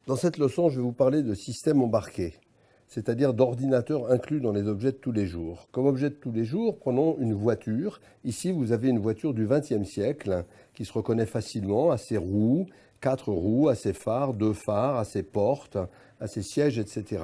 Dans cette leçon, je vais vous parler de système embarqué, c'est-à-dire d'ordinateurs inclus dans les objets de tous les jours. Comme objet de tous les jours, prenons une voiture. Ici, vous avez une voiture du XXe siècle qui se reconnaît facilement à ses roues, 4 roues, à ses phares, à ses portes, à ses sièges, etc.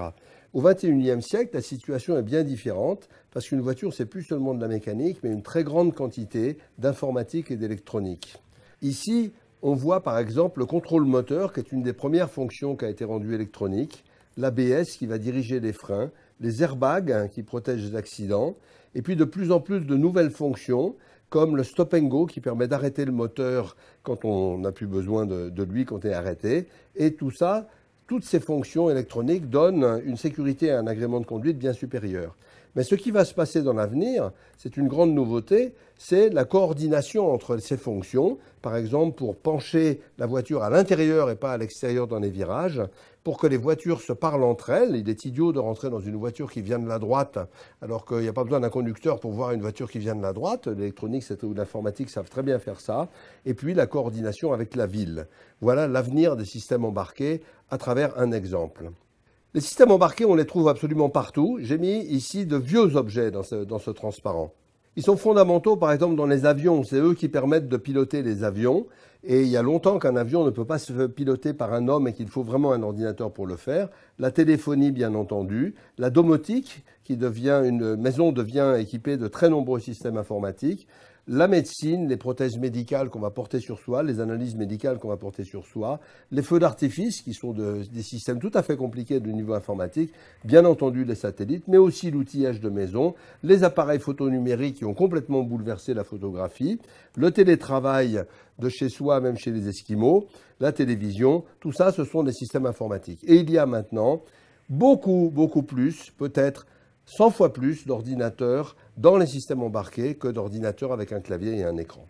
Au XXIe siècle, la situation est bien différente parce qu'une voiture, c'est plus seulement de la mécanique, mais une très grande quantité d'informatique et d'électronique. Ici, on voit par exemple le contrôle moteur, qui est une des premières fonctions qui a été rendue électronique, l'ABS qui va diriger les freins, les airbags qui protègent des accidents, et puis de plus en plus de nouvelles fonctions, comme le stop and go qui permet d'arrêter le moteur quand on n'a plus besoin de lui, quand il est arrêté. Et tout ça, toutes ces fonctions électroniques donnent une sécurité et un agrément de conduite bien supérieur. Mais ce qui va se passer dans l'avenir, c'est une grande nouveauté, c'est la coordination entre ces fonctions. Par exemple, pour pencher la voiture à l'intérieur et pas à l'extérieur dans les virages, pour que les voitures se parlent entre elles. Il est idiot de rentrer dans une voiture qui vient de la droite, alors qu'il n'y a pas besoin d'un conducteur pour voir une voiture qui vient de la droite. L'électronique ou l'informatique savent très bien faire ça. Et puis la coordination avec la ville. Voilà l'avenir des systèmes embarqués à travers un exemple. Les systèmes embarqués, on les trouve absolument partout. J'ai mis ici de vieux objets dans ce transparent. Ils sont fondamentaux, par exemple, dans les avions. C'est eux qui permettent de piloter les avions. Et il y a longtemps qu'un avion ne peut pas se piloter par un homme et qu'il faut vraiment un ordinateur pour le faire. La téléphonie, bien entendu. La domotique, une maison devient équipée de très nombreux systèmes informatiques. La médecine, les prothèses médicales qu'on va porter sur soi, les analyses médicales qu'on va porter sur soi, les feux d'artifice qui sont des systèmes tout à fait compliqués de niveau informatique, bien entendu les satellites, mais aussi l'outillage de maison, les appareils photonumériques qui ont complètement bouleversé la photographie, le télétravail de chez soi, même chez les Esquimaux, la télévision, tout ça, ce sont des systèmes informatiques. Et il y a maintenant beaucoup plus, peut-être 100 fois plus d'ordinateurs dans les systèmes embarqués que d'ordinateurs avec un clavier et un écran.